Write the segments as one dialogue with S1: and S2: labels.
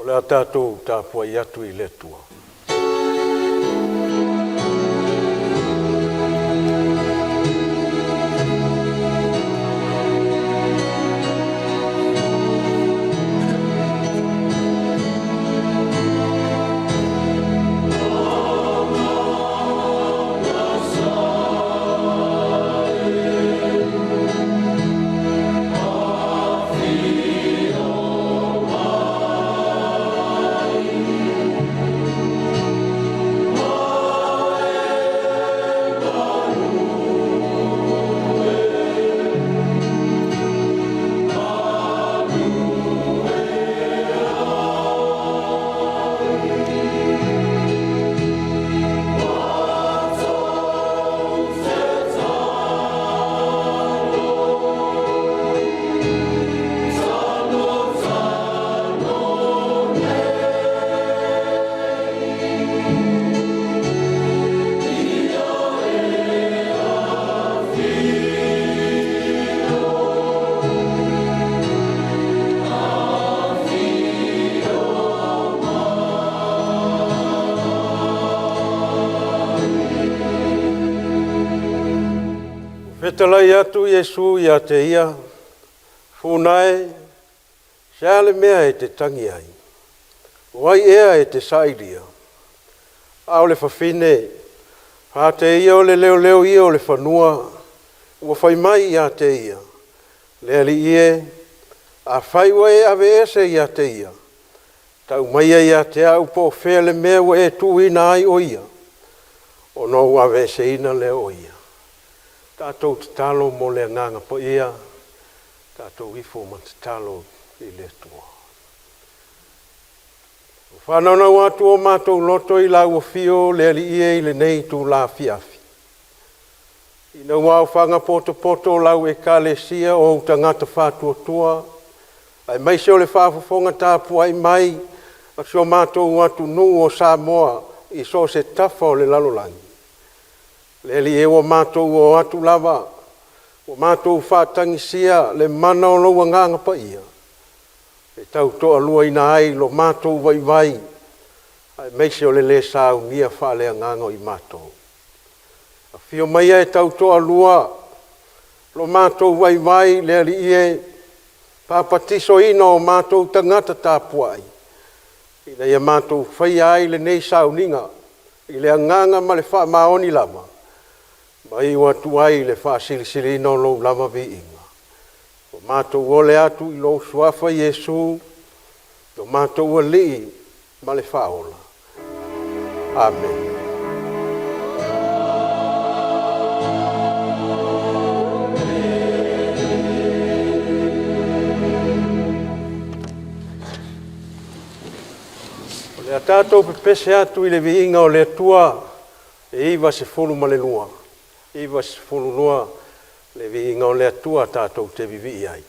S1: O le tātou tāpua i atu i le tua. Talai atu Yesu ia te ia, whunae, seale mea e te tangi ai. Wai ea e te sairia. Ao le whawhine, ha te ia o le leo leo ia o le whanua, ua whai mai ia te ia. Le ali ie, a whaiwa e ave ese ia te ia. Tau mai ia te au po whea le mea wa e tu ina ai o ia. O no ave ese ina leo o ia. Tātou te talo mo le nganga po ia, tātou ifo ma te talo i le tua. Whanau atu o mātou loto i la ua fio le ali ie i le nei tu la fiafi. I na wau whanga poto poto lau e ka le sia o tangata whātua tua, ai mai seo le whaafafonga tāpua ai mai, a seo mātou atu nu o Samoa i so se tafa o le lalolangi. Le li e o mātou o atu lava, o mātou whātangisia le mana o loa nganga pa ia. E tau toa lua ina ai lo mātou vai vai, ai meise o le sāu ngia whaalea nganga i mātou. A whio mai e tau toa lua, lo mātou vai vai le li e, pāpatiso ina o mātou tangata tāpua ai. I le ia mātou whai ai le nei sāu ninga, i le nganga ma le wha maoni lama. Mai watu ai le whaasilisili no lo lama vi inga. O mātou ole atu i lo suafa Yesu, o mātou ali ma le whaola. Amen. O le tātou pepese atu i le vi inga o le tua, e iwa se folu ma le lua. Iwa se fulunua le vi inga o le atua tātou te vivi ai.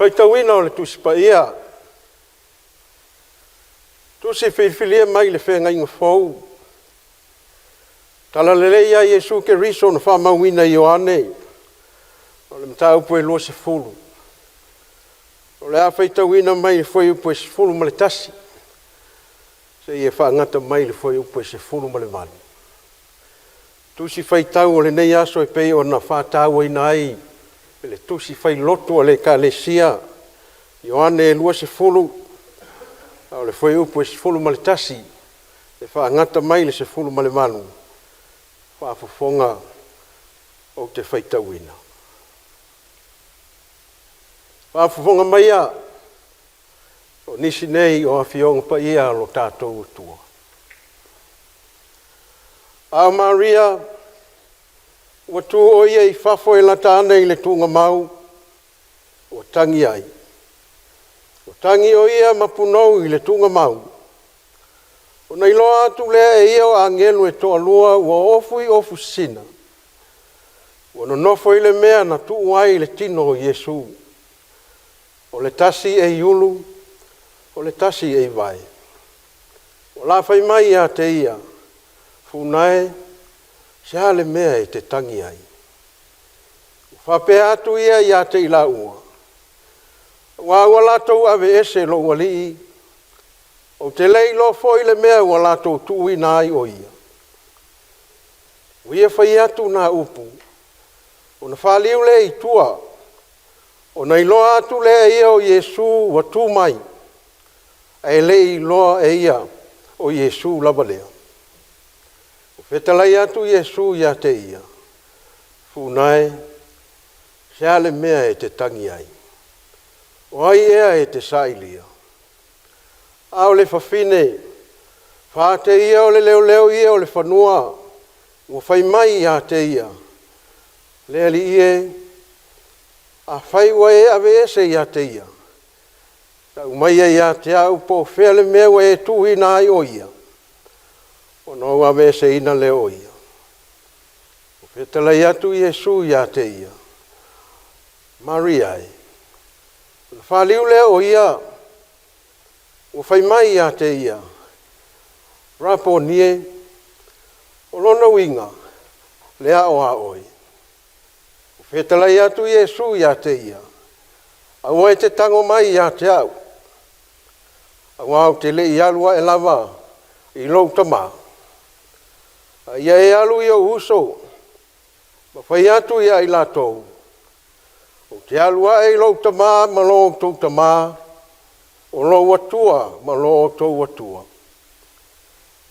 S1: faitauina o le tusi paia. Tusi whiwhilia mai le whenga inga fau. Tala lele ia Iesu ke riso na whamauina Ioane. O le mta upo e lua se fulu. O le a faitauina mai le foi upo e se fulu ma le tasi. Se ia whaangata mai le foi upo e se fulu ma le mani. Tusi faitau o le nei aso e pei o na whātau ina ai. Le tusi fai loto o le ka le sia. Ioane e lua se fulu. O le foi upo e se fulu ma le tasi. Le whaangata mai le se fulu ma le manu. Whaafofonga o te whaitauina. Whaafofonga mai a o nisi nei o awhionga pa ia lo tātou utua. A Maria ua tu o ia I whafo e lata ana I le tunga mau o tangi ai. O tangi o ia mapunou I le tunga mau. O nei loa atu lea e ia o angelu e toa lua ua ofu sina. Ua no nofo I le mea na tuu ai le tino o Iesu. O le tasi e iulu, o le tasi e vai. O la fai mai a te ia, funae, sea le mea e te tangi ai. Whape atu ia I a te ila ua. Ua latou ave ese lo wali o te lei lo foi le mea ua latou tui na ai o ia. Uia fai atu na upu. O na whaliu le I tua. O na iloa atu le ia o Iesu wa tu mai. E le iloa e ia o Iesu lava lea. O whetalai atu Iesu ia te ia. Funae, sea le mea e te tangi ai. O ai ea e te sailia. A o le whawhine, whaate ia o le leo ia o le whanua, o whai mai ia te ia. Lea li ie, a whai wa e ave ese ia te ia. Tau mai ia te au po whea le mea wa e tuhi na ai o ia. O no ave ese ina leo ia. O whetala ia tu Iesu ia te ia. Maria e. Whaliu leo ia. O whai mai ia te ia. Rapo nie. O lona winga. Lea o a oi. O whetala ia tu Iesu ia te ia. Au e te tango mai ia te au. Au au te le I alua e lava. I lou tama. Ia e alu I o uso. Ma whai atu ia I latou. O te alua e lou tama ma lo tau tama. O lo watua ma lo tau watua.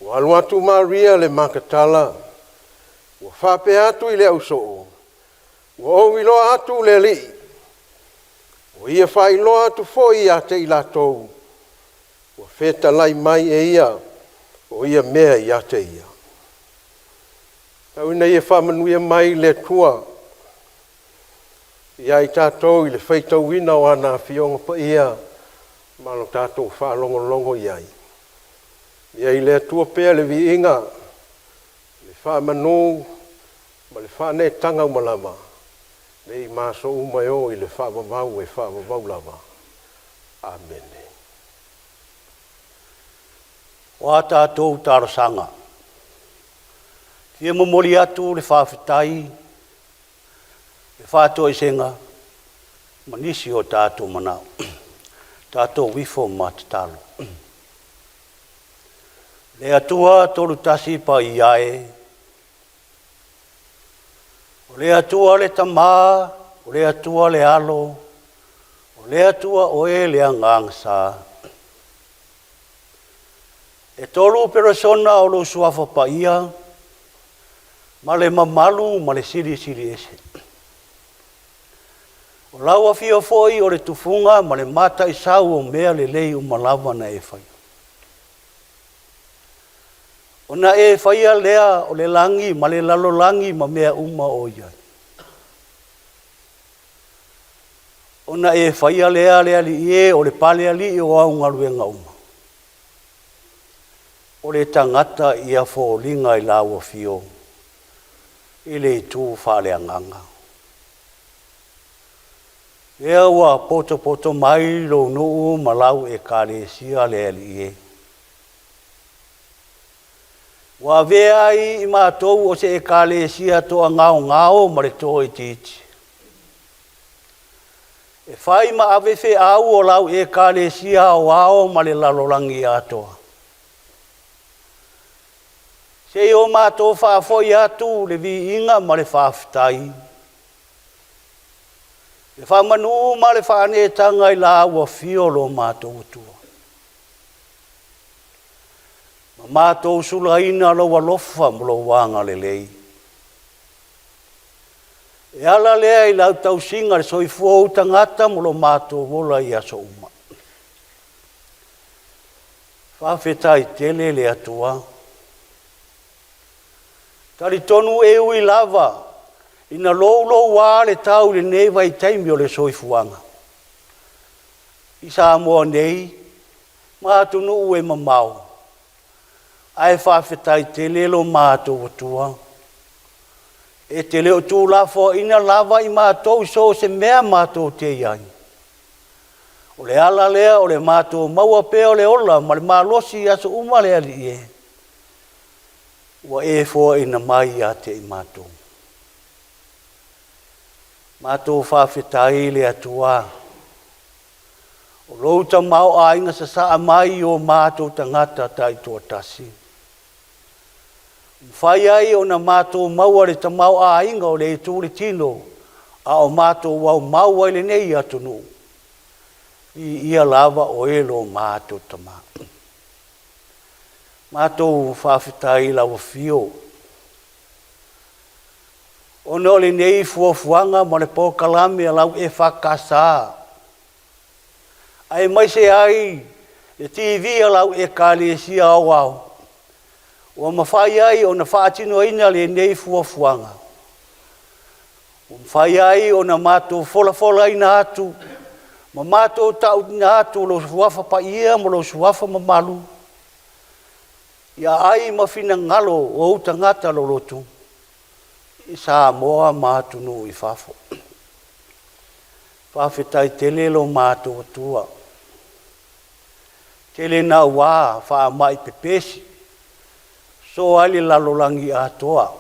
S1: O alu atu Maria le makatala. O whape atu I le au soo. O au ilo atu le li. O ia whai lo atu foi a te I latou. O wheta lai mai e ia. O ia mea I a te ia. Tau ina ia whamanuia mai le tua. Ia I tātou I le whaitau ina o ana whionga pa ia. Malo tātou whalongolongo iai. Ia I le tua pēr le vi inga. Le whamanu. Ma le whane tanga umalama. Nei maso umai I le whamavau e whamavau lava. Amen.
S2: Wa tātou tarosanga. Tia momori atu le whawhitai. Le whātua I senga. Manisi o tātou manau. Tātou wifo ma te talo. Le atua tolu tasi pa I ae. O le atua le tamā. O le atua le alo. O le atua oe le angangsa. E tolu persona o lo suafa pa ia. Ma le mamalu ma le siri ese. O laua fia foi o le tufunga ma le mata I sau o mea le lei o malawa na e whai. O na e whaia lea o le langi ma le lalo langi ma mea uma o ia. O na e whaia lea li e o le pale ali o au ngaruenga uma. O le tangata ia fōlinga I laua fio. I le tū whale anganga. Ea ua poto mai lo nuu malau e kalesia le ali e. Wa vea i mātou o se e kalesia toa ngao ma le tō e titi. E whai ma awewhe au o lau e kalesia o ao ma le lalolangi atoa. Se o mātou whaafoi atu le vi inga ma le whaafitai. Le whamanu ma le whaanetanga i la ua fiolo mātou tua. Ma mātou sulaina lo walofa mlo wanga le lei. E ala lea i lau tau singa le soifua o tangata mlo mātou wola i aso uma. Whawhetai tele le atua. Tari tonu e ui lava. Ina lolo wā le tau le nei vai taimi o le soifuanga. I sa moa nei, mātunu ue mamau. Ai whawhetai te lelo mātou atua. E te leo tū lafo ina lava i mātou so se mea mātou te iai. O le ala lea o le mātou maua pēo le ola ma le mālosi aso uma le ali e. Wa e fōa ina mai a te i mātou. Mātou whawhetai le atua. O louta mau a inga sa saa mai o mātou tangata tai tua tasi. Whai ai o na mātou maua le ta mau a inga o le tūre tino a o mātou wau maua le nei atunu. I ia lava o elo mātou tama. Mātou whawhetai lawa fio. O no le nei fuafuanga ma le pōkalame a lau e whakasā. Ai mai se ai, le TV a lau e kālesia au au. O mawhai ai o na whaatino ina le nei fuafuanga. O mawhai ai o na mātou fola ina atu. Ma mātou tau ina atu lo suafa pa ia mo lo suafa ma malu. Ia ai mawhina ngalo o utangata lo lotu. I sa moa mātunu i whafo. Whawhetai tele lo mātou atua. Tele na wā wha mai pepesi. So ali lalolangi atoa.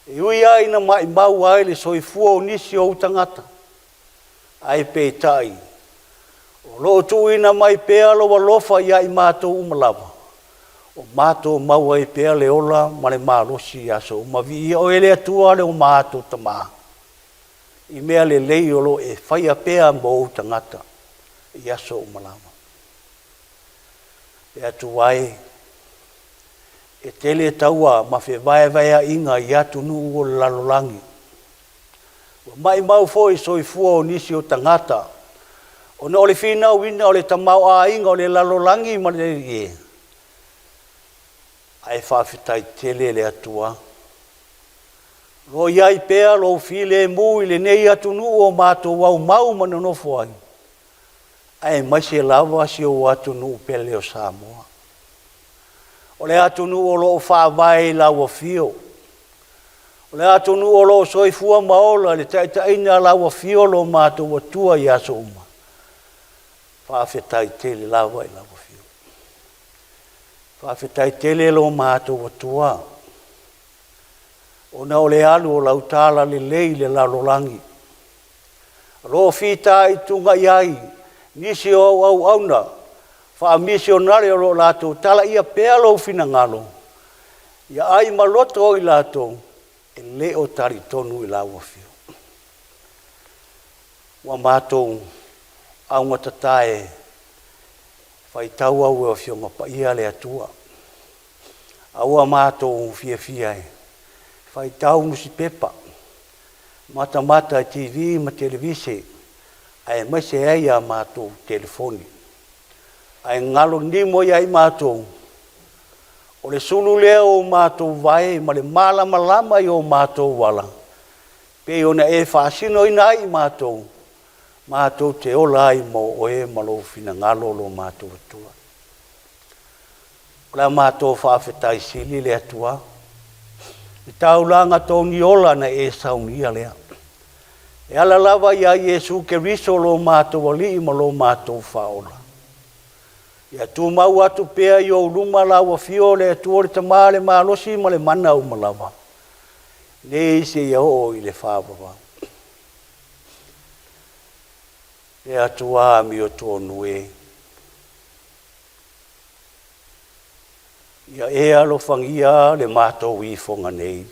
S2: E ui ai na mai mau ai le soifua o nisi o utangata. Ai pētai. O lo tu ina mai pēa lo walofa ia i mātou umalawa. O mātou maua i pēa le ola ma le mārosi aso. Ma vi o ele atua le o mātou tamā. I mea le lei olo e whaia pēa mo o tangata. I aso umalawa. E atu wai. E tele taua ma whe vai inga i atu nuu o lalolangi. Mai mau foi soifua o nisi o tangata. O na ole whina o wina o le tamau a inga o le lalolangi ma le e. Ai whawhetai tele le atua. Lo iai pēa lo while mui le nei atu nuu o mātou wau mau manonofo ai. Ai mai se lava si o atu nuu pele o Samoa. O le atu nuu o lo whawai lawa fio. O le atu nuu o lo soifua maola le taitaina lawa fio lo mātou atua i aso uma. Whawhetai tele lawa i lawa fio. Whawhetai tele lo mātou atua. O na o le alu o lautala le lei le lalolangi. Ro fita i tunga iai, nisi o au auna. Wha misionare o lo lato, tala ia pēa lo fina ngalo. Ia ai maloto i lato, e le o tari tonu i lawa fio. Wa mātou au ngatatae, whai tau au e fionga pa ia le atua. Aua mātou fia e. Whai tau nusi pepa. Mata TV ma televise. Ai mai se ai a mātou telefoni. Ai ngalo nimo ia i mātou. O le sulu leo mātou vai ma le malama i o mātou wala. Pe ona e whaasino ina i mātou. Mātou te ola ai mo oe malo fina ngalo lo mātou atua. Kula mātou whaafetai sili le atua. I taulanga tōni ola na e saunia lea. E ala lava ia Iesu ke riso lo mātou ali ma lo mātou whaola. Ia tu mau atu pea i o luma lawa fio le atu ore tamale ma losi ma le mana o malawa. Le ise ia o i le whawawa. Le atu a mi o tonu e. Ia e alo whangia le mātou i whonga nei.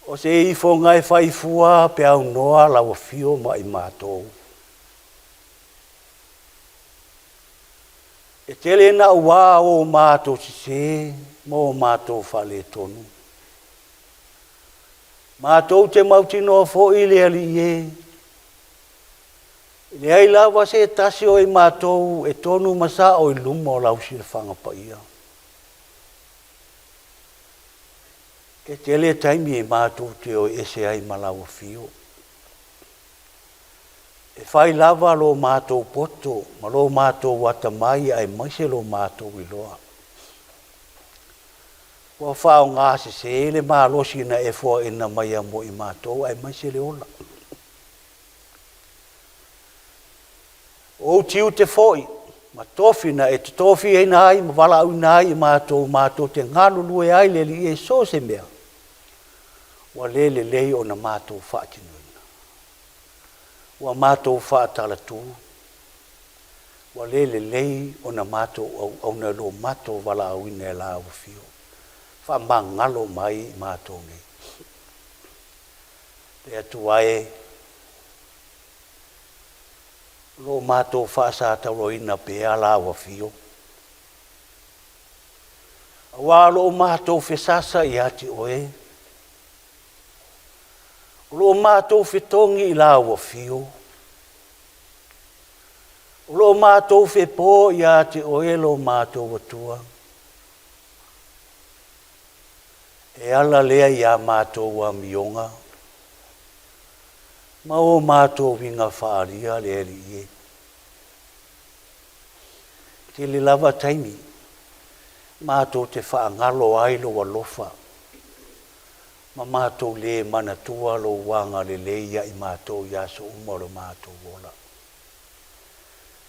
S2: O se i whonga e whaifua pe au noa lawa fio ma i mātou. E tele na ua o mātou se mo mātou whale tonu. Mātou te mautino fo i le ali e. Le ai lawa se tasi o i mātou e tonu masa o i luma o lausi le whangapa ia. E tele taimi e mātou te o ese ai malawa fio. E whai lava lo mātou poto, ma lo mātou wata mai ai maise lo mātou i loa. Wa whao ngā se le mā losi na e fua ina mai a mo i mātou ai maise le ola. O tiu te foi, ma tofi na e te tofi e nai, ma wala au nai i mātou te ngālu lue ai le li e so se mea. Wa le lei o na mātou whaatinu. Wa mātou whaatala tū. Wa le lei o na mātou au na lo mātou wala au ina e la au fio. Wha mangalo mai mātou nei. Le atu ae. Lo mātou whaasa tau ina pea la au fio. Wa lo mātou whesasa i ati oe. Lo mātou whitongi i la ua fio. Lo mātou whipo i ate oe lo mātou watua. E ala lea i a mātou wa mionga. Ma o mātou winga whaaria lea li e. Te le lava taimi. Mātou te whaangalo ai lo walofa. Ma mātou le mana tua lo wanga le leia i mātou yaso umaro mātou wola.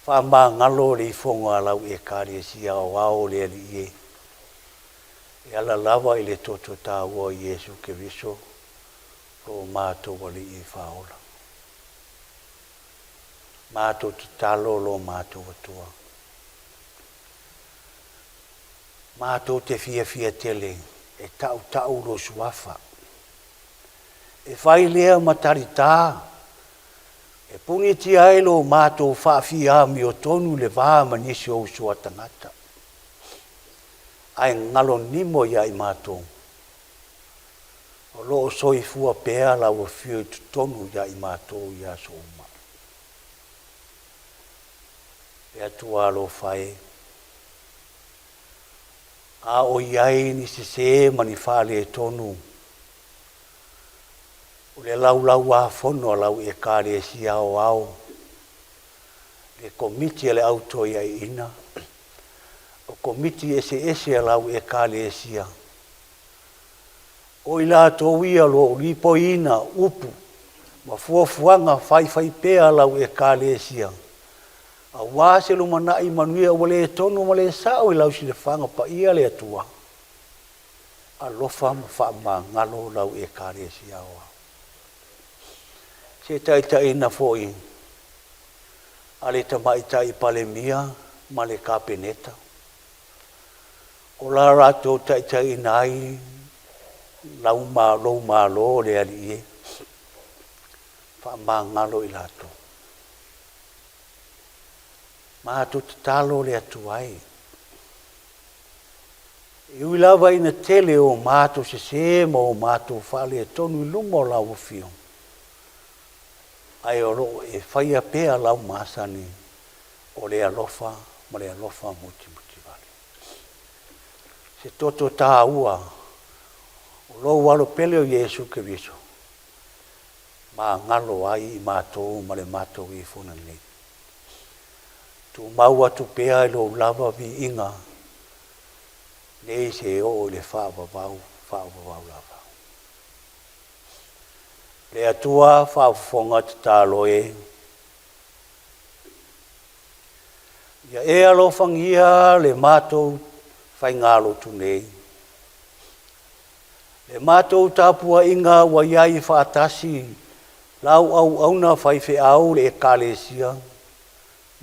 S2: Wha mā ngalo le i whonga lau e kāre e si au ao le ali e. E ala lava i le toto tā ua Iesu ke riso lo mātou wali i whaola. Mātou te talo lo mātou atua. Mātou te fia tele e tau lo suafa. E whai lea matari tā. E puni ti ai lo mātou whaafia mi o tonu le vā manisi o usua tangata. Ai ngalo nimo ia i mātou. O lo soi fua pēa la ua fio i tonu ia i mātou ia so uma. E atua lo whai. A o iai ni se mani whale e tonu. O le lau a whono lau e kāre e si au. Le komiti e le auto ia i ina. O komiti ese lau e kāre e sia. O i la tōwia lo lipo ina upu. Ma fuafuanga whai pēa lau e kāre e sia. A wāse lo mana i manuia wale e tonu ma le sao i lau si le whanga pa ia le atua. A lofa ma wha ma ngalo lau e kāre e sia au. Se tai na foi. Ale tamai tai pale mia ma le kapeneta. O la rato tai nai lau ma lo le ali e. Fa ma ngalo i lato. Ma tu talo le atuai. I lava ina tele o mato se mo mato fale tonu lumo la o fio. Ai oro e faia pea lau masani o le alofa ma le alofa muti vale. Se toto tā ua o lo walo pele o Iesu ke riso. Ma ngalo ai i mātou ma le mātou i funa nei. Tu mau atu pea i lo lava vi inga. Nei se o le whaavavau lava. le atua whaafonga te tālo e. Ia e alofangia le mātou whaingalo tu nei. Le mātou tāpua inga wa iai whaatasi lau au auna whaife au le e kālesia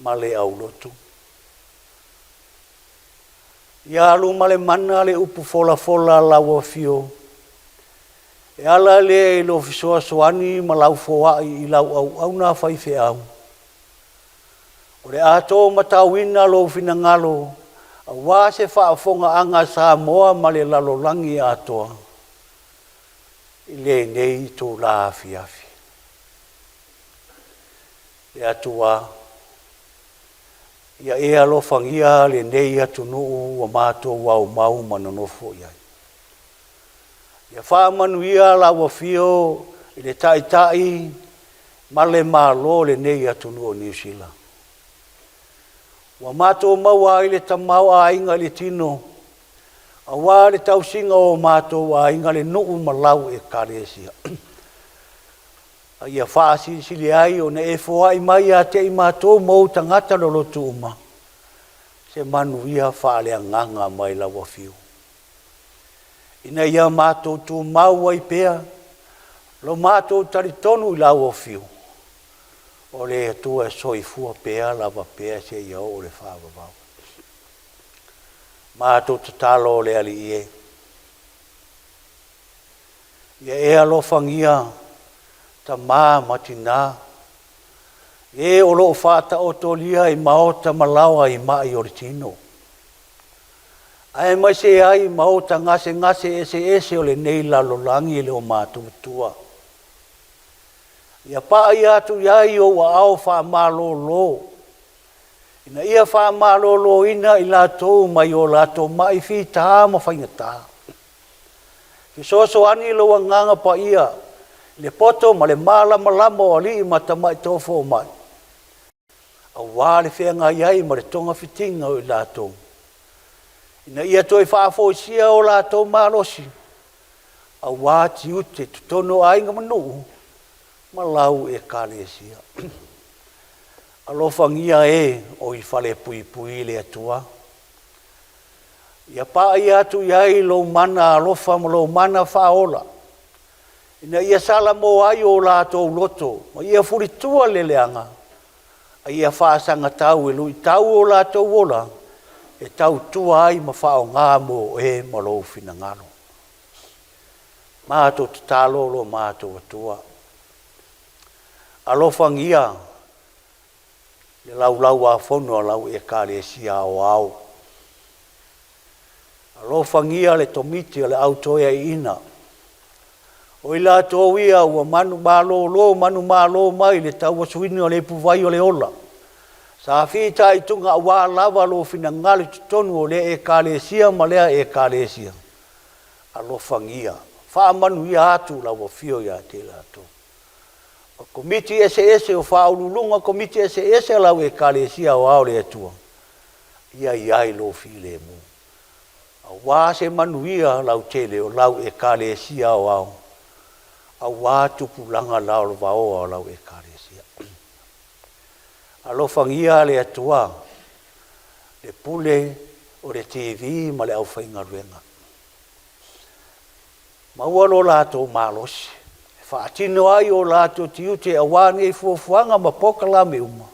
S2: ma le au lotu. Ia alu male mana le upu fola fola lau fio. E ala le lo fisoa soani ma lau foai i lau au auna whaife au. O le ato matawina lo finangalo, a wā se whaafonga anga sa moa ma le lalolangi atoa. I le nei tō la afi. Le atua, ia e alofangia le nei atu nuu wa mātou wau mau manonofo iai. Ia whaamanuia la wafio i le tai ma le malo le nei atu nuu New Zealand. Wa mātou maua i le tamau a inga le tino, a wā le tausinga o mātou a inga le nuu malau e kāresia. Ia whaasi sili ai o ne e fōa i mai a te i mātou mou tangata lo lotu uma. Se manu ia whaale nganga mai la wafiu. Ina ia mātou tū maua i pēa, lo mātou taritonu i la wafiu. O le tua soifua pēa lava pēa se ia o le whaavavau. Mātou tatalo le ali ie. Ia e alofangia ta mā matina. E o loo whata o tolia i maota malawa i mai o tino. Ai mai se ai maota ngase ese o le nei lalolangi le o mātou tua. Ia paa ia tu iai o wa au wha malolo. Ina ia wha malolo ina i lato mai o lato mai fi tā ma whaingata. Ki soso ani lo nganga pa ia. Le poto ma le malama o li i matamai tofo mai. A wale whenga iai ma le tonga fitinga o i lato. Ina ia toi whaafoisia o lato malosi. A wāti ute tutono ainga manu. Malau e kālesia. Alofangia e o i whale pui le atua. Ia paa i atu iai lo mana alofa ma lo mana whaola. Ina ia sala mo ai o lātou loto, ma ia furitua le leanga. A ia whaasanga tau e lui tau o lātou ola, e tau tua ai ma whao ngā mo e malo finangalo. Mātou tatalo lo mātou atua. Alofangia, le lau a whono lau e kālesia o au. Alofangia le tomiti le autoia i ina. O i la tōwia ua manu mālo mai le tau asuini o le puwai o le ola. Sa whita i tunga a wā lava lo fina ngali tutonu o le e kālesia ma lea e kālesia. Alofangia. Wha manu ia atu la wafio ia te lato. O komiti ese o wha ululunga komiti ese lau e kālesia o au le atua. Ia iai lo file mu. A wā se manu ia lau tele o lau e kālesia o au. A wātu pulanga lao lo vao o lau e kāresia. Alofangia le atua, le pule o le TV ma le au whainga ruenga. Maua lo lātou mālosi. Whaatino ai o lātou tiute a wāne e fuafuanga ma pokala me uma.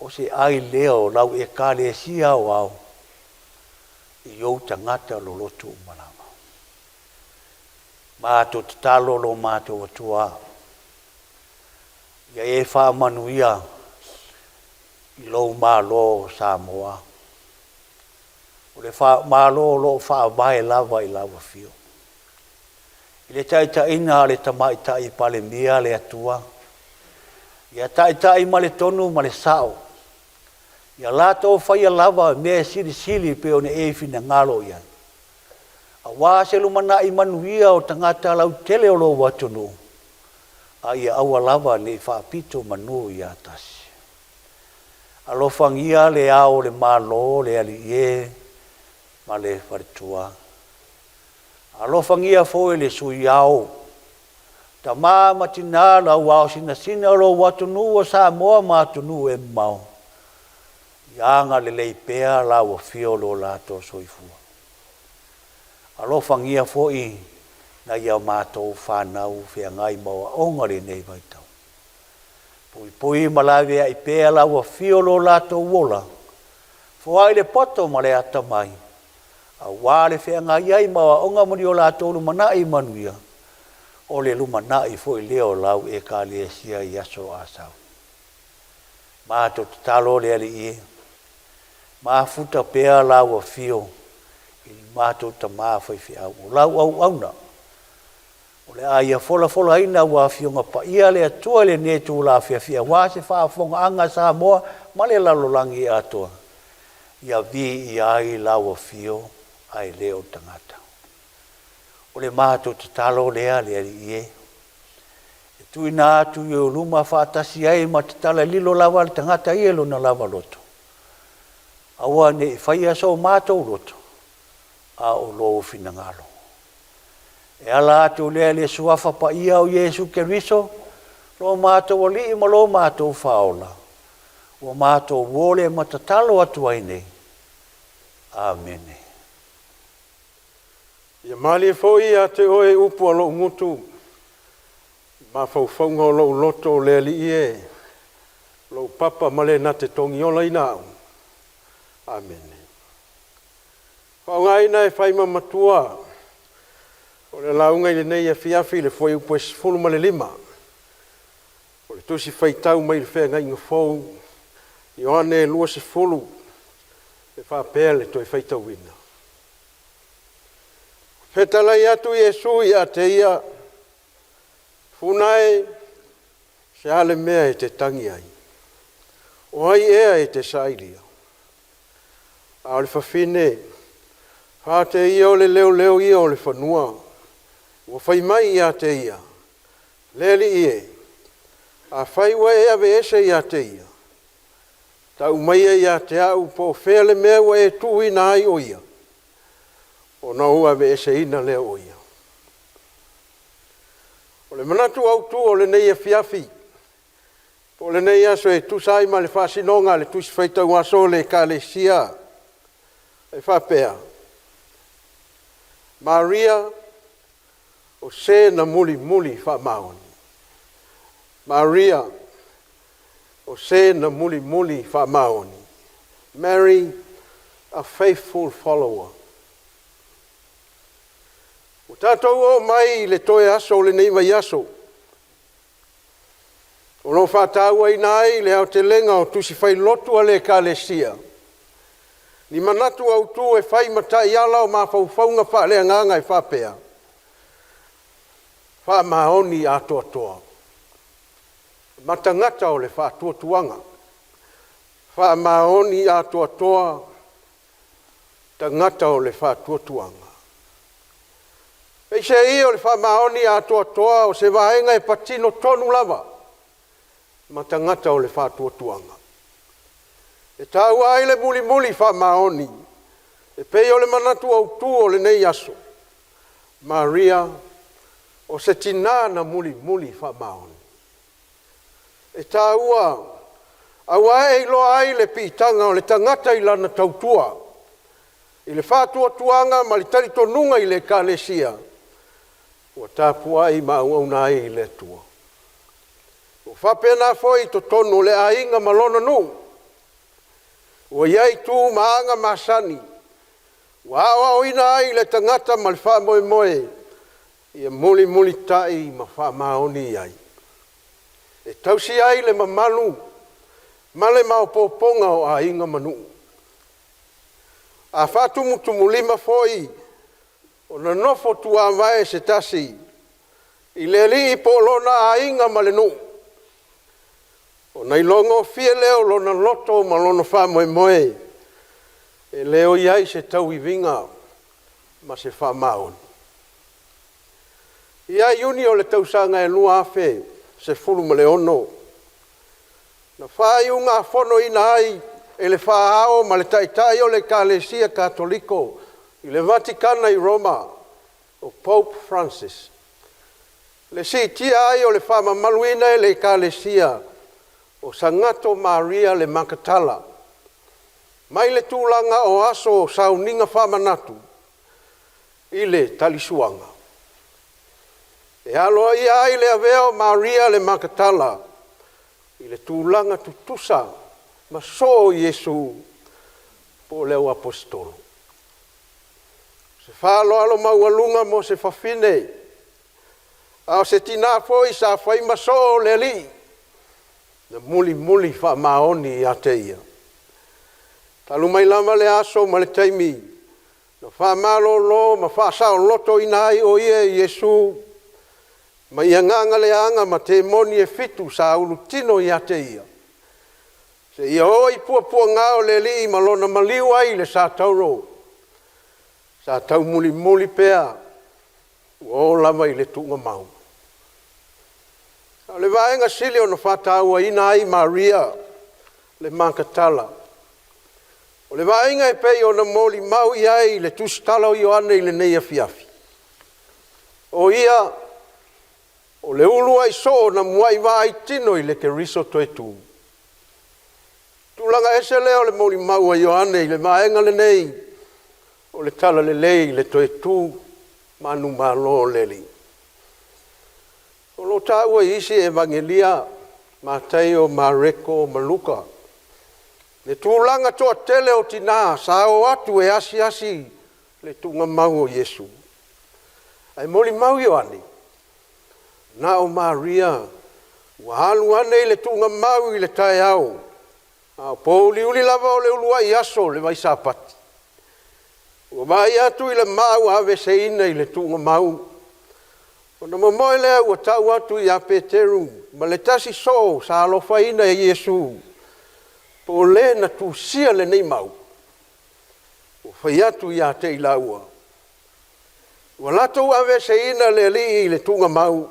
S2: O se ai leo lau e kāresia o au. I au tangata lo lotu umana. Mātou tatalo lo mātou atua. Ia e whaamanuia i lou mālo Samoa. O le mālo lo whaamae lava i lava fio. I le taitaina le tamaitai pale mia le atua. Ia taitai ma le tonu ma le sao. Ia lato whaia lava mea sili pe o ne e fina ngalo iai. A wā se lumana i manuia o tangata lau tele o lo watunu. A ia aua lava ne whaapito manu i atasi. Alofangia le ao le malo le ali e ma le wharitua. Alofangia foe le sui ao Ta mama tina la wa sina sina lo watu nu o sa moa ma tu nu e mau. Yanga le lei pea la wa fio lo la to soifua. Alo fangia fo i na ia matou whanau whea ngai maua ongare nei vai tau. Pui malawe ai pea la wa fio lo la to wola. Fo ai le poto ma le ata mai. A wale whea ngai ai maua onga mani o la to lumanai manuia. O le lumanai fo i leo lau e ka le sia i aso asau. Mātou te talo le ali ie. Mā futa pea la wa fio. I mātou ta mā whaiwhi au. O lau au na. O le aia fola ina wa fio nga pa ia le atua le netu la fia wa se whaafonga anga sa moa ma le lalolangi atua. Ia vi i ai la wa fio ai leo tangata. O le mātou te talo lea le ali ie. E tui nā atu i o luma whaatasi ai ma te tala lilo lawa le tangata i elo na lava loto. Awa ne i whaia so mātou loto. A o loo fina ngalo. E ala atu lea le suafa pa ia o Yesu Keriso. Lo mātou o li ma lo mātou whaola. O mātou wole ma tatalo atu ai nei. Amen.
S1: Ia mali foi a te oe upu alo ngutu. Ma faufaunga o lo loto o le li ie. Lo papa male na te tongi ola inau. Amen. Whaungaina e whaima matua. O le launga i le nei a fiafi le foi upu e sifulu ma le lima. O le tusi whaitau mai le whea ngai ngafou. Ioane e lua sifulu. E whapea le toi whaitau wina. Fetalai atu Yesu i a te ia. Funai se ale mea e te tangi ai. O ai ea e te sailia. A le whawhine. Whate ia o le leo ia o le whanua. O whai mai i a te ia. Leli ie. A whaiwa e ave ese i a te ia. Tau mai i a te au po whele mea wa e tuhi na ai o ia. O na ua ve ese ina leo o ia. O le manatu au tu o le nei e fiafi. O le nei aso e tusai ma le whasinonga le tusi whaitau aso le ka le sia. E whapea. Maria o se na muli wha maoni. Maria o se na muli wha maoni. Mary, a faithful follower. O tātou o mai le toe aso le nei mai aso. O no whātau ai nai le au te lenga o tusi whai lotu a le ka le sia. Ni manatu au tu e whai matai ala o ma whauwhaunga wha lea nganga e whapea. Wha maoni atoa toa. Matangata o le wha tuanga. Wha maoni atoa toa. Tangata o le wha tuanga. Pei se i o le wha maoni atoa toa o se vaenga e patino tonu lava. Matangata o le wha tuanga. E tau ai le muli wha maoni. E pei o le manatu au tu o le nei aso. Maria o se tinana muli wha maoni. E taua awa e ilo ai le pitanga o le tangata i lana tautua. I le wha tuanga ma le tari tonunga i le kalesia. O tāpua i maunga ai i le tua. O whapena foi to tonu le ainga malona nu. O iai tu maanga masani. Wawa o ina ai le tangata ma le wha moe. Ia muli tai ma wha maoni ai. E tausi ai le mamalu. Male mao poponga o ainga manu. A whātumutumu lima foi. O na nofo tua mai se tasi. I le li po lona ainga male nu. O na ilongo fie leo lona loto ma lona wha moe. E leo iai se tau i vinga ma se wha maon. Ia iuni o le tausanga e lua afe se fulu ma le ono. Na wha iunga fono ina ai e le wha ao ma le taitai o le kalesia katoliko. I le Vaticana i Roma o Pope Francis. Le si tia ai o le whamamaluina e le kalesia o Sangato Maria le Makatala. Mai le tūlanga o aso o sauninga whamanatu i le talisuanga. E aloa ia ai le aveo Maria le Makatala i le tūlanga tutusa ma so Yesu po leo apostolo. Se whaalo alo maualunga mo se whawhine ao se tina foi sa whai maso le li na muli wha maoni a te ia. Talu mai lama le aso ma le taimi na wha malo lo ma wha sao loto inai o ia Yesu ma ia nganga le anga ma te moni e fitu sa ulu tino i a te ia. Se ia oi pua ngao le li ma lona maliwa i le sa tauro. Sa tau muli pea o lama i le tunga mau. Le vaenga sili o na whataua ina ai Maria le Makatala. O le vaenga e pei o na moli mau i ai le tusitala o Ioane i le neia fiafi. O ia, o le ulu ai so na muai vai tino i le ke riso toe tu. Tūlanga ese leo le moli mau a Ioane i le vaenga le nei. O le tala le lei le toe tu manu malo le li. O lo tāua isi evangelia Mateo, Mareko, Maluka. Le tūlanga toa tele o tina sa o atu e asi le tunga mau o Yesu. Ai moli mau Ioane. Na o Maria ua halu ane le tunga mau i le tae au. A po uli lava o le ulua i aso le vai sapati. Ua vai atu i le mau ave se ina i le tunga mau. O na mamoe lea ua tau atu i a Peteru, ma le tasi so sa alofa ina e Yesu, po le na tūsia le nei mau. O fai atu i a te ila ua. Ua lato ave se ina le li i le tunga mau,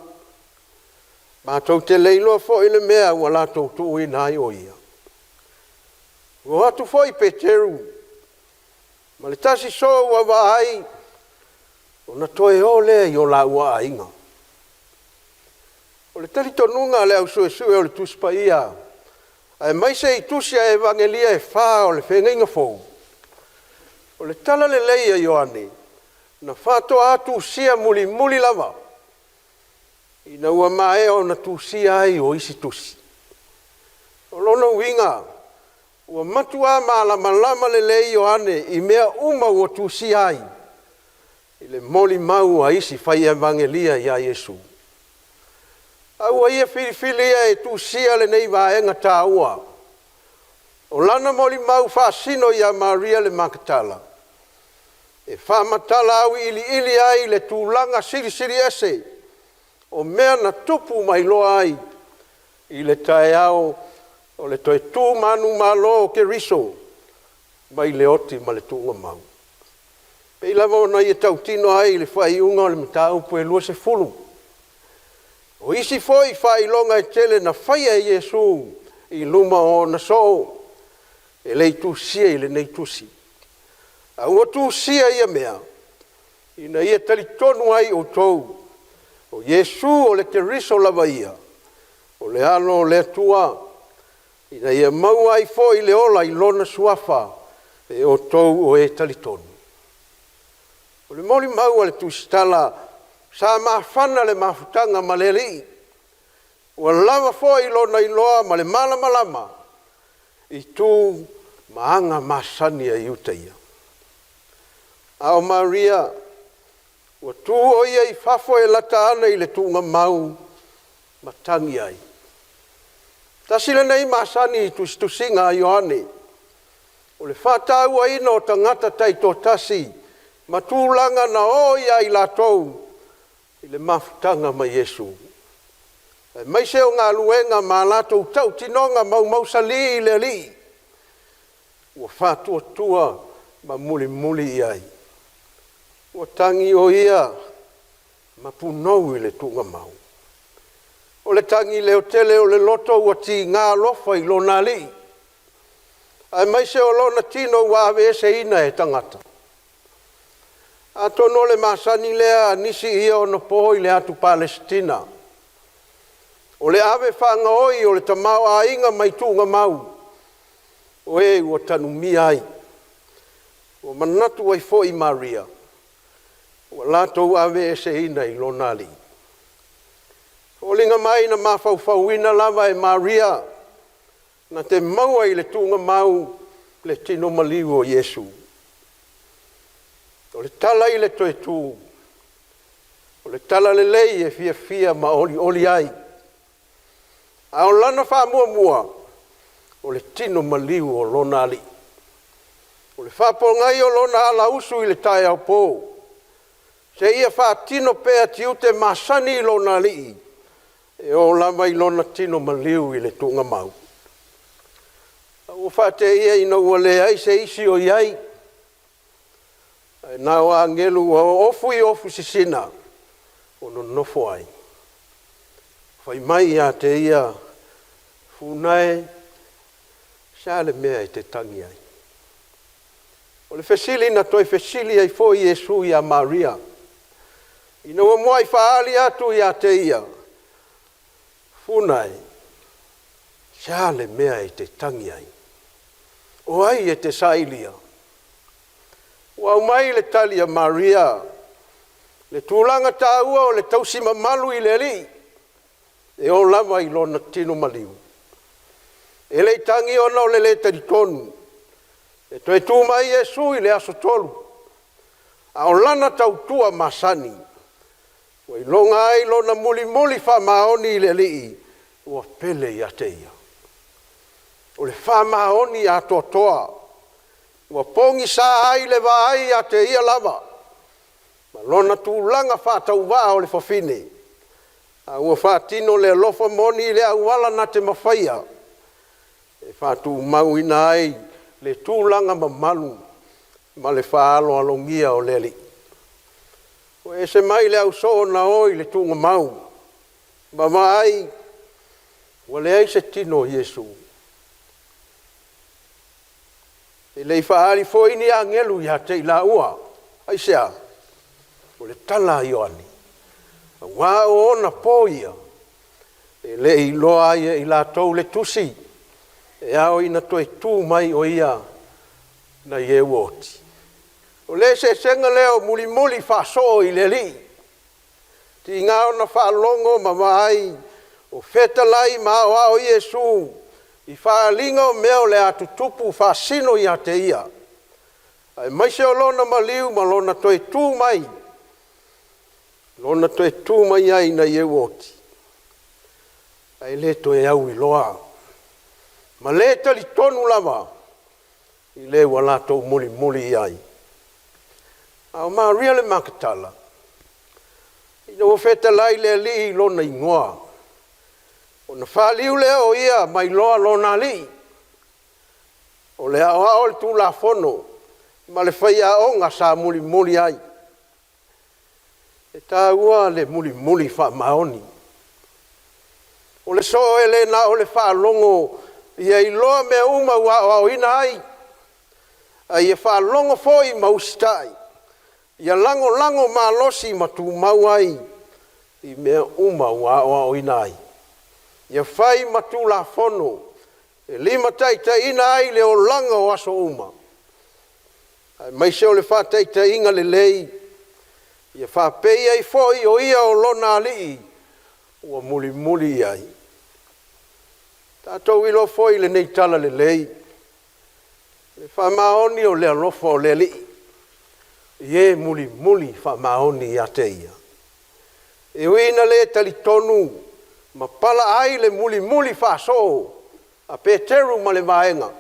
S1: ma tau te leilo fo i le mea ua lato tu ina ai o ia. Ua atu fo i Peteru, ma le tasi so ua vai, o na toe o le i o la ua ainga. O le tali tonunga le au sue o le tuspa ia. Ai mai se i tusia evangelia e wha o le whenga fou. O le tala le leia Ioane. Na whato atu sia muli lava. Ina ua mae o na tusia ai o isi tusi. O lona winga. Ua matua malama le leia Ioane i mea uma ua tusia ai. I le moli mau a isi whai evangelia ia Yesu. Aua ia whiriwhilia e tūsia le nei vaenga tā ua. O lana moli mau whaasino ia Maria le Makatala. E whaamatala au ili ai le tūlanga siri ese. O mea na tupu mai loa ai. I le tae au o le toe tū manu malo ke riso. Mai le oti ma le tūnga mau. Pei lava ona ia tautino ai le whai unga o le matau po e lua se fulu. O isi foi whai longa e tele na whai e Yesu i luma o na so. E lei tūsia i le nei tusi. A ua tūsia ia mea. Ina ia tali tonu ai o tou. O Yesu o le ke riso lava ia. O le ano o le tua. Ina ia mau ai foi le ola i lona suafa. E o tou o e tali tonu. O le moli mau le tūsitala sa mawhana le mawhutanga ma le li. Ua lava fo i lona i loa ma le malama. I tū maanga masani a iuta ia. Ao Maria, ua tū o ia i whafo e lata ana i le tūnga mau matangi ai. Tasile nei masani i tusinga a Ioane. O le whatau a ina o tangata taito tasi, ma tūlanga na o ia i latou, i le mafutanga ma Yesu. E mai se o ngā luenga ma latou tau tinonga mau sali i le li. Ua whatua tua ma muli i ai. Ua tangi o ia ma punou i le tunga mau. O le tangi leo tele o le loto ua ti ngā lofa i lona li. Ai mai se o lona tino ua ave se ina e tangata. Atono le masani lea nisi ia o na pohoi le atu Palestina. O le ave whanga oi o le tamau a inga mai tūnga mau. O e ua tanu mi ai. O manatu ai fo I Maria. O latou ave e se ina I lonali. O linga mai na mawhauwhauina lava e Maria. Na te maua I le tūnga mau le tino maliu o Yesu. O le tala I le toe tū. O le tala le lei e fia fia ma oli ai. A o lana wha mua mua. O le tino maliu o lona ali. O le whapo ngai o lona ala usu I le tai au pō. Se ia wha tino pēa tiute masani I lona ali. E o lama I lona tino maliu I le tunga mau. O wha te ia ina ua le ai se isi o iai. Nā o angelu o ofu I ofu sisina. O no nofo ai. Whai mai ia te ia funae sa le mea I te tangi ai. O le fesili na toi fesili ai fo Yesu ia Maria. Ina ua moai whaali atu ia te ia. Funae sa le mea I te tangi ai. O ai e te sailia. Wa mai le talia Maria. Le tūlanga tāua o le tausima malu I le li. E o lava I lona tino maliu. E le tangi ona o le tari tonu. E toi tū mai Yesu I le aso tolu. A o lana tautua masani. Wa I longa ai lona muli muli wha maoni I le li. Ua pele I ateia. O le wha maoni a toa. Ua pongi sa ai le wa ai ateia lava. Ma lona tūlanga wha tau waa o le whawhine. A ua wha tino le lofa moni le auala na te mawhaia. E wha tū mau ina ai le tūlanga mamalu. Ma le wha alo alongia o leli. O e se mai le au so na oi le tūnga mau. Ma mai. Wa le ai se tino Yesu. E lei whaari fo ini a ngelu ia te ila ua. Ai sea. O le tala Ioani. Wā o ona pōia. E le I loa ia I la tau le tusi. E ao ina toi tū mai o ia na ie woti. O le se senga leo muli muli whaso I le li. Ti ngā ona whalongo ma mai. O feta lai ma o Yesu. I whaalinga o meo le atu tupu whaasino I te ia. Ai maise o lona maliu ma lona toi tū mai. Lona toi tū mai ai na ie woti. Ai le toi au I loa. Ma le tali tonu lava. I le walato muli muli ai. Au Maria le makatala. I no feta lai le li lona ingoa. O na whaaliu lea o ia mai loa lona li. O le awa o le tū la fono. Ma le whaia onga sa muli muli ai. E tā ua le muli muli wha maoni. O le so e le na o le wha longo. Ia I loa mea uma ua o ina ai. A ia wha longo foi maustai. Ia lango lango ma losi ma tū mau ai. I mea uma ua o ina ai. Ia whai matu la fono. E lima taita ina ai le o langa o aso uma. Mai se o le wha taita inga le lei. Ia wha pei ai foi o ia o lona alii. Ua muli muli ai. Tātou ilo foi le nei tala le lei. Le wha maoni o le alofa o le li. Ie muli muli wha maoni ia te ia. E uina le tali tonu. Ma pala ai le muli muli whaso. A Peteru ma le vaenga.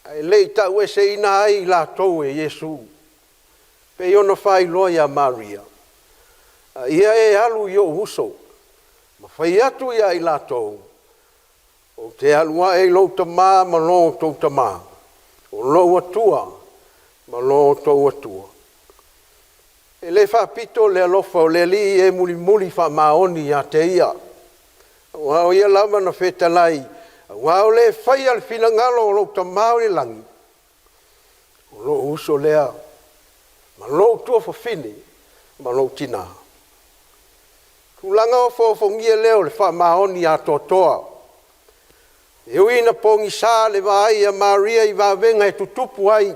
S1: Ai lei tau e se ina ai la tau e Yesu. Pe iona whai loia Maria. Ia e alu i o huso. Ma whai atu ia I la tau. O te alua e lo tamā ma lo tau tamā. O lo atua ma lo tau atua. E le whapito le alofa o le li e muli muli wha maoni ia te ia. Wao ia lama na wheta lai. Wao le whai al whina ngalo o lo tamā o le langi. O lo uso lea. Ma lo tua fo fini ma lo tina tulanga fo fo ngia leo le fa maoni a totoa e uina pongi sa le vai a Maria i va venga e tutupu ai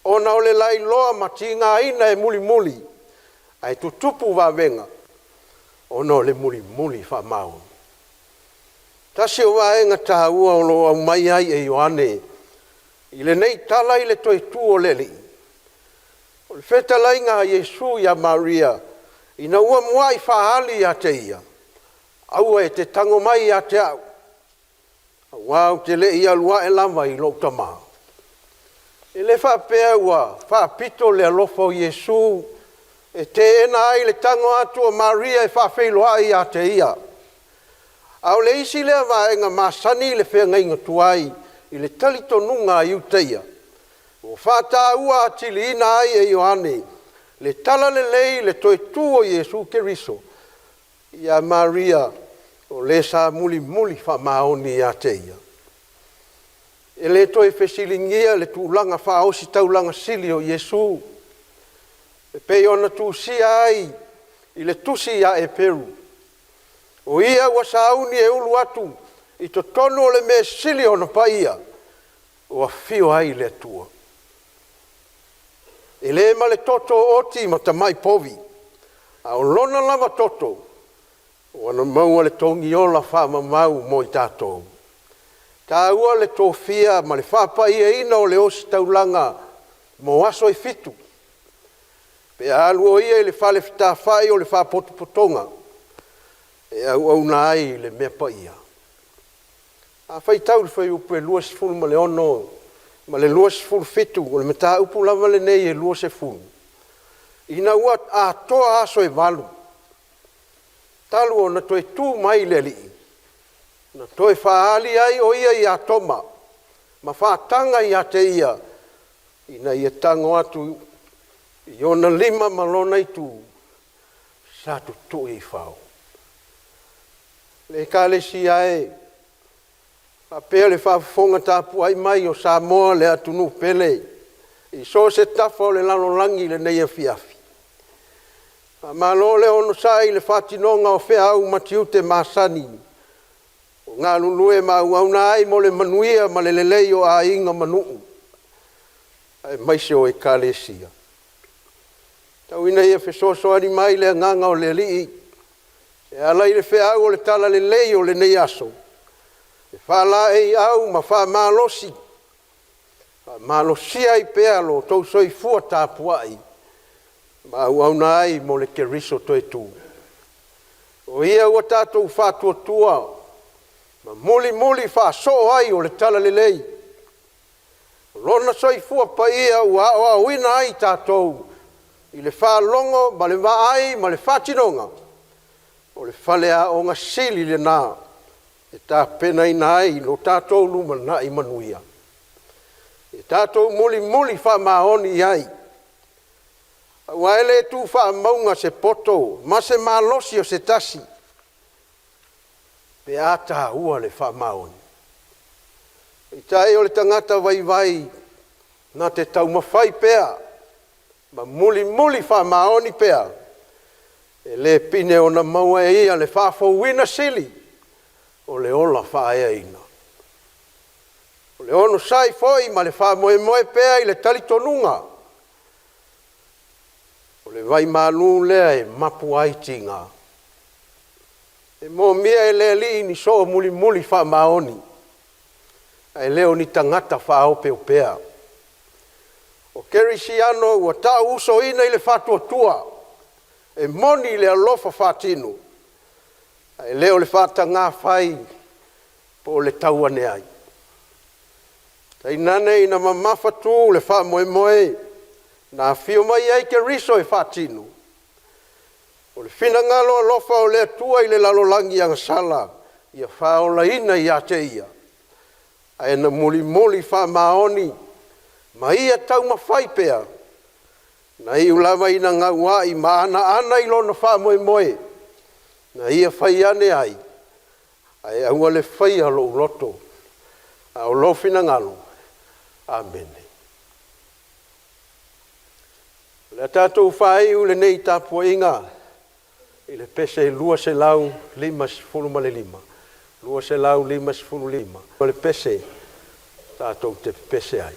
S1: ona ole lai loa matinga ina e muli muli ai tutupu va venga ona ole muli muli fa mau tasi o vaenga tahua o loa mai ai e Ioane i le nei tala i le toi tu o leli o le feta lainga a Yesu ia Maria ina ua mua i whaali a te ia aua e te tango mai a te au au te le ia lua e lama i lo tama e le whapea ua whapito le alofa o Yesu e te ena ai le tango atu o Maria e whawhelo ai a te ia au le isi lea vaenga masani le whenga inga tuai i le talito nunga i uteia o whata ua atili ina ai e Ioane le tala le lei le toi tu o Yesu Keriso ia Maria o le sa muli muli wha maoni a teia e le toi whesilingia le tūlanga wha osi taulanga sili o Yesu e pe ona tu sia ai i le tusi a e Peru o ia ua sauni e ulu atu i to tono o le me sili ona pa ia o a fio ai le atua e le ma le toto oti ma tamai povi a o lona lava toto o ana maua le tongi ola wha mamau mo i tātou tā ua le tōwhia ma le whapa ia ina o le osi taulanga mo aso i fitu pe alu o ia i le whale whita whai o le whapotopotonga e au na ai le mea pa ia a whai tau le whai upu e lua se fulu ma le ono ma le lua se fulu fitu o le meta upu lava le nei e lua se fulu ina ua a toa aso e valu talu o na toi tu mai le li na toi whaali ai o ia i a toma ma whaatanga i a te ia ina i a tango atu i ona lima malona i tu sa tu tu i whao le kale si ae a pele whaafonga tapu ai mai o Samoa le atunu pele i so se tafa o le lalolangi le nei a fiafi a malo le ono sai le whatinonga o whea au matiute masani o ngā lulue ma uauna ai mo le manuia ma le lelei o a inga manuu ai maise o e kale sia tau ina ia whesoso ani mai le nganga o le lii e alai le whea au o le tala le lei o le nei aso e whala e au ma wha malosi malosia i pea lo tau soi fua tāpuai ma uauna ai mo le keriso toi tu o ia ua tātou whātua tua ma muli muli wha so ai o le tala le lei lona soi fua pa ia ua wina ai tātou i le wha longo ma le vaai ma le whatinonga o le whale a o ngā sili le nā e tā pena ina ai lo tātou luma na i manuia e tātou muli muli wha mahoni ai wa ele tu wha maunga se poto ma se malosi o se tasi pe ata ua le wha mahoni i tae o le tangata vai vai na te tau mawhai pea ma muli muli wha mahoni pea e le pine o na maua e ia le wha wina sili o le ola whaea ina. O le ono sai foi ma le wha moe moe pea i le talitonunga. O le vai malu lea e mapu ai tinga. E mo mia e le li ni so muli muli wha maoni. E leo ni tangata wha ope o pea. O kerisiano ua ta uso ina i le whatua tua. E moni le alofa whatinu. E leo le whata ngā whai po le tauane ai. Tei nane ina mamawhatu le wha moe moe na whio mai ai ke riso e whatinu. O le whina ngalo alofa o le atua i le lalolangi anga sala ia whaola ina i ate ia. Ai na muli muli wha maoni ma ia tau mawhai pea. Na i ulama ina ngā ua i maana ana i lona wha moe moe. Na ia whai ane ai, ai aua le whai alo uloto, a o lofina ngalo. Amen. Le tātou whai u le nei tāpua inga. I le pese lua se lau 5.5. Lua se lau 5.5. O le pese tātou te pese ai.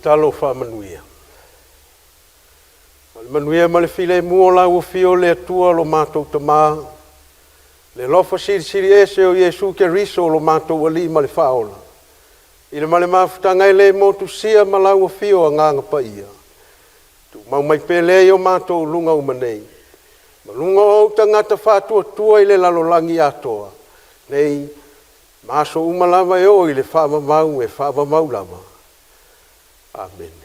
S1: Talo whamanuia. Manuia ma le file mua la ua fio le atua lo mātou tamā. Le lofa siri ese o Iesu ke riso lo mātou ali ma le whaola. I le male mafutangai le motu sia ma la ua fio a nganga pa ia. Tu mau mai pele o mātou lunga umanei. Ma lunga o tangata whātua tua i le lalolangi atoa. Nei, maso umalava e o i le whamamau e whamamau lava. Amen.